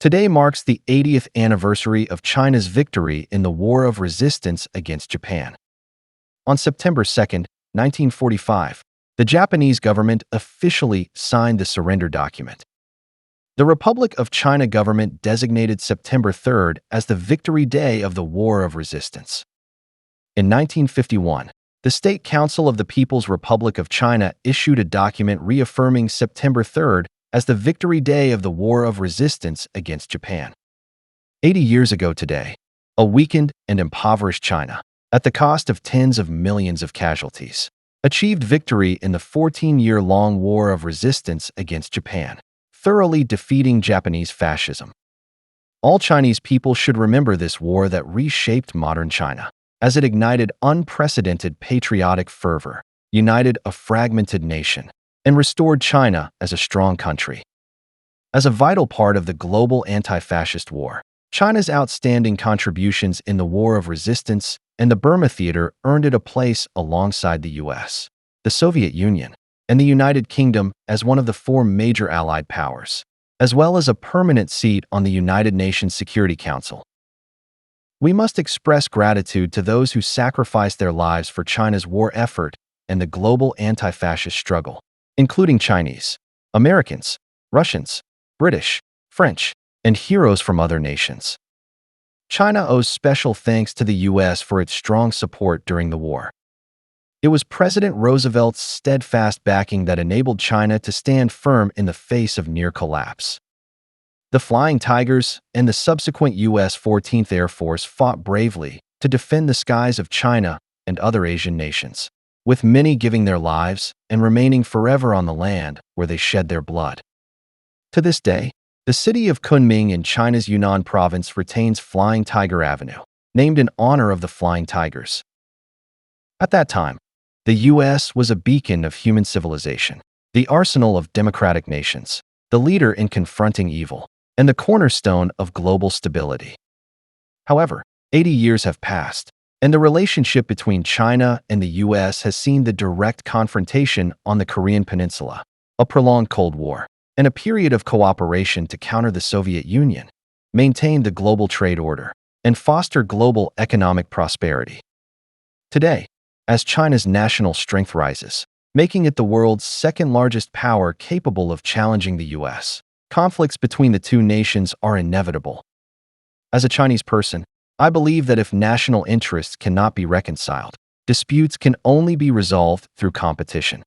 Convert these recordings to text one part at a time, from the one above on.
Today marks the 80th anniversary of China's victory in the War of Resistance against Japan. On September 2, 1945, the Japanese government officially signed the surrender document. The Republic of China government designated September 3rd as the Victory Day of the War of Resistance. In 1951, the State Council of the People's Republic of China issued a document reaffirming September 3rd as the Victory Day of the War of Resistance against Japan. 80 years ago today, a weakened and impoverished China, at the cost of tens of millions of casualties, achieved victory in the 14-year-long War of Resistance against Japan, thoroughly defeating Japanese fascism. All Chinese people should remember this war that reshaped modern China, as it ignited unprecedented patriotic fervor, united a fragmented nation, and restored China as a strong country. As a vital part of the global anti-fascist war, China's outstanding contributions in the War of Resistance and the Burma Theater earned it a place alongside the US, the Soviet Union, and the United Kingdom as one of the four major Allied powers, as well as a permanent seat on the United Nations Security Council. We must express gratitude to those who sacrificed their lives for China's war effort and the global anti-fascist struggle, including Chinese, Americans, Russians, British, French, and heroes from other nations. China owes special thanks to the US for its strong support during the war. It was President Roosevelt's steadfast backing that enabled China to stand firm in the face of near collapse. The Flying Tigers and the subsequent US 14th Air Force fought bravely to defend the skies of China and other Asian nations, with many giving their lives and remaining forever on the land where they shed their blood. To this day, the city of Kunming in China's Yunnan province retains Flying Tiger Avenue, named in honor of the Flying Tigers. At that time, the U.S. was a beacon of human civilization, the arsenal of democratic nations, the leader in confronting evil, and the cornerstone of global stability. However, 80 years have passed, and the relationship between China and the U.S. has seen the direct confrontation on the Korean Peninsula, a prolonged Cold War, and a period of cooperation to counter the Soviet Union, maintain the global trade order, and foster global economic prosperity. Today, as China's national strength rises, making it the world's second-largest power capable of challenging the U.S., conflicts between the two nations are inevitable. As a Chinese person, I believe that if national interests cannot be reconciled, disputes can only be resolved through competition.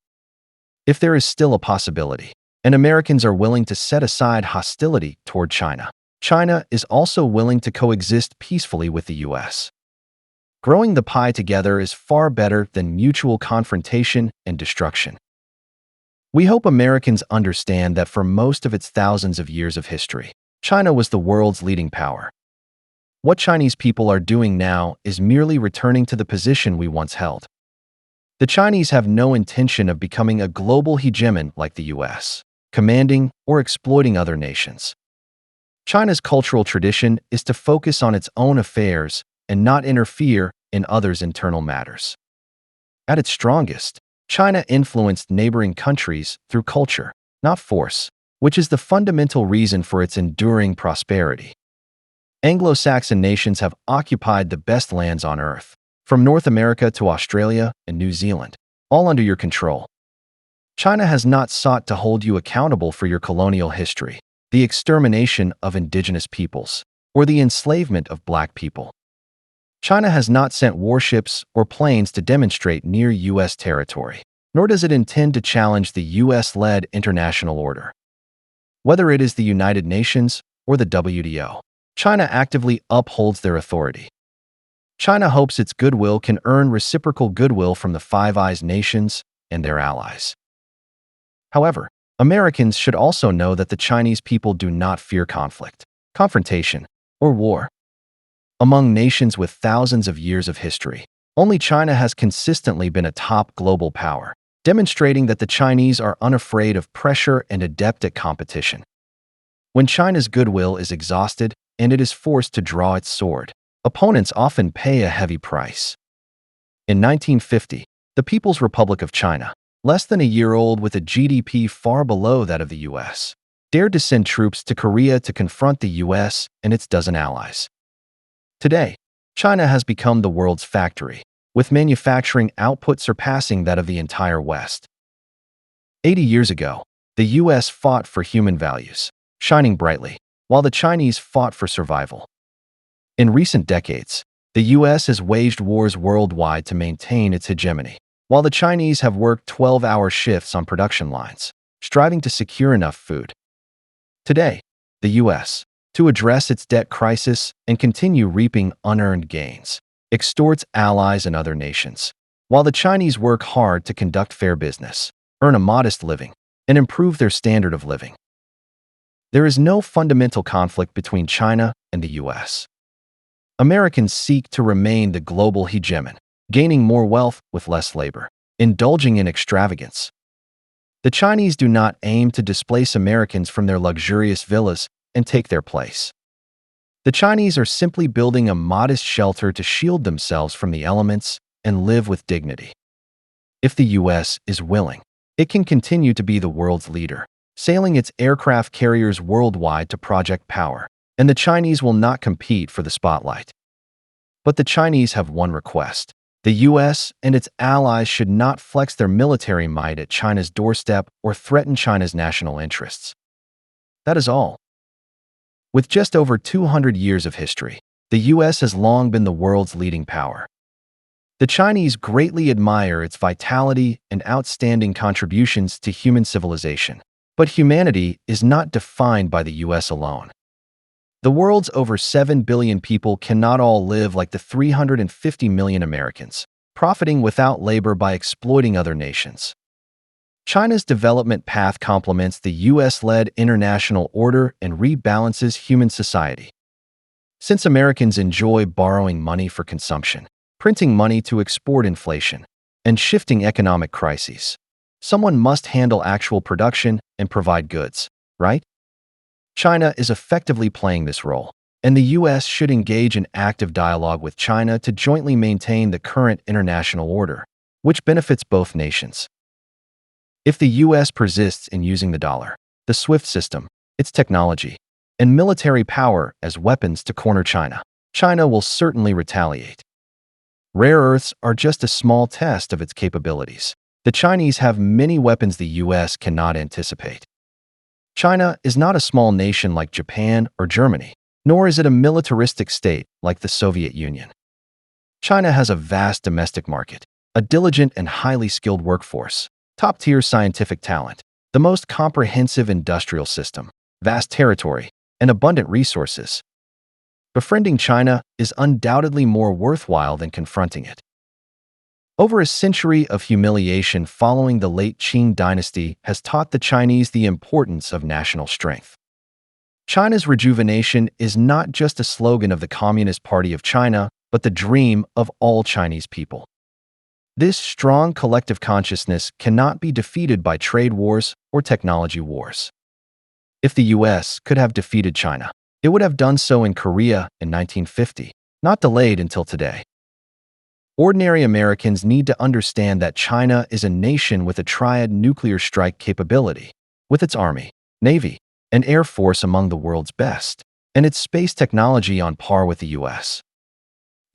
If there is still a possibility, and Americans are willing to set aside hostility toward China, China is also willing to coexist peacefully with the U.S. Growing the pie together is far better than mutual confrontation and destruction. We hope Americans understand that for most of its thousands of years of history, China was the world's leading power. What Chinese people are doing now is merely returning to the position we once held. The Chinese have no intention of becoming a global hegemon like the U.S., commanding or exploiting other nations. China's cultural tradition is to focus on its own affairs and not interfere in others' internal matters. At its strongest, China influenced neighboring countries through culture, not force, which is the fundamental reason for its enduring prosperity. Anglo-Saxon nations have occupied the best lands on Earth, from North America to Australia and New Zealand, all under your control. China has not sought to hold you accountable for your colonial history, the extermination of indigenous peoples, or the enslavement of black people. China has not sent warships or planes to demonstrate near U.S. territory, nor does it intend to challenge the U.S.-led international order. Whether it is the United Nations or the WTO, China actively upholds their authority. China hopes its goodwill can earn reciprocal goodwill from the Five Eyes nations and their allies. However, Americans should also know that the Chinese people do not fear conflict, confrontation, or war. Among nations with thousands of years of history, only China has consistently been a top global power, demonstrating that the Chinese are unafraid of pressure and adept at competition. When China's goodwill is exhausted and it is forced to draw its sword, opponents often pay a heavy price. In 1950, the People's Republic of China, less than a year old with a GDP far below that of the US, dared to send troops to Korea to confront the US and its dozen allies. Today, China has become the world's factory, with manufacturing output surpassing that of the entire West. 80 years ago, the US fought for human values, shining brightly, while the Chinese fought for survival. In recent decades, the US has waged wars worldwide to maintain its hegemony, while the Chinese have worked 12-hour shifts on production lines, striving to secure enough food. Today, the US, to address its debt crisis and continue reaping unearned gains, extorts allies and other nations, while the Chinese work hard to conduct fair business, earn a modest living, and improve their standard of living. There is no fundamental conflict between China and the US. Americans seek to remain the global hegemon, gaining more wealth with less labor, indulging in extravagance. The Chinese do not aim to displace Americans from their luxurious villas and take their place. The Chinese are simply building a modest shelter to shield themselves from the elements and live with dignity. If the US is willing, it can continue to be the world's leader, sailing its aircraft carriers worldwide to project power, and the Chinese will not compete for the spotlight. But the Chinese have one request. The US and its allies should not flex their military might at China's doorstep or threaten China's national interests. That is all. With just over 200 years of history, the US has long been the world's leading power. The Chinese greatly admire its vitality and outstanding contributions to human civilization. But humanity is not defined by the US alone. The world's over 7 billion people cannot all live like the 350 million Americans, profiting without labor by exploiting other nations. China's development path complements the US-led international order and rebalances human society. Since Americans enjoy borrowing money for consumption, printing money to export inflation, and shifting economic crises, someone must handle actual production and provide goods, right? China is effectively playing this role, and the US should engage in active dialogue with China to jointly maintain the current international order, which benefits both nations. If the US persists in using the dollar, the SWIFT system, its technology, and military power as weapons to corner China, China will certainly retaliate. Rare earths are just a small test of its capabilities. The Chinese have many weapons the US cannot anticipate. China is not a small nation like Japan or Germany, nor is it a militaristic state like the Soviet Union. China has a vast domestic market, a diligent and highly skilled workforce, top-tier scientific talent, the most comprehensive industrial system, vast territory, and abundant resources. Befriending China is undoubtedly more worthwhile than confronting it. Over a century of humiliation following the late Qing dynasty has taught the Chinese the importance of national strength. China's rejuvenation is not just a slogan of the Communist Party of China, but the dream of all Chinese people. This strong collective consciousness cannot be defeated by trade wars or technology wars. If the US could have defeated China, it would have done so in Korea in 1950, not delayed until today. Ordinary Americans need to understand that China is a nation with a triad nuclear strike capability, with its army, navy, and air force among the world's best, and its space technology on par with the US.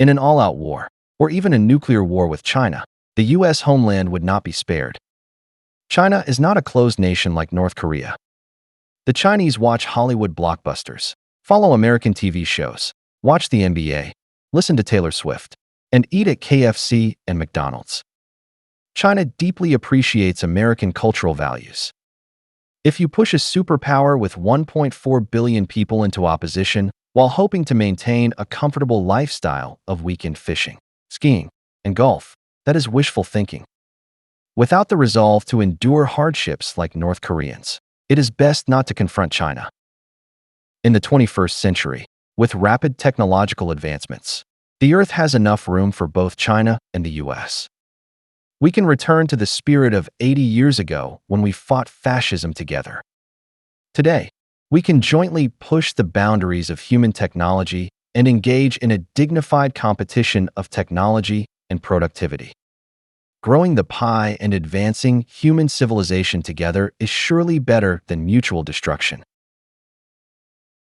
In an all-out war, or even a nuclear war with China, the US homeland would not be spared. China is not a closed nation like North Korea. The Chinese watch Hollywood blockbusters, follow American TV shows, watch the NBA, listen to Taylor Swift, and eat at KFC and McDonald's. China deeply appreciates American cultural values. If you push a superpower with 1.4 billion people into opposition while hoping to maintain a comfortable lifestyle of weekend fishing, skiing, and golf, that is wishful thinking. Without the resolve to endure hardships like North Koreans, it is best not to confront China. In the 21st century, with rapid technological advancements, the Earth has enough room for both China and the US. We can return to the spirit of 80 years ago when we fought fascism together. Today, we can jointly push the boundaries of human technology and engage in a dignified competition of technology and productivity. Growing the pie and advancing human civilization together is surely better than mutual destruction.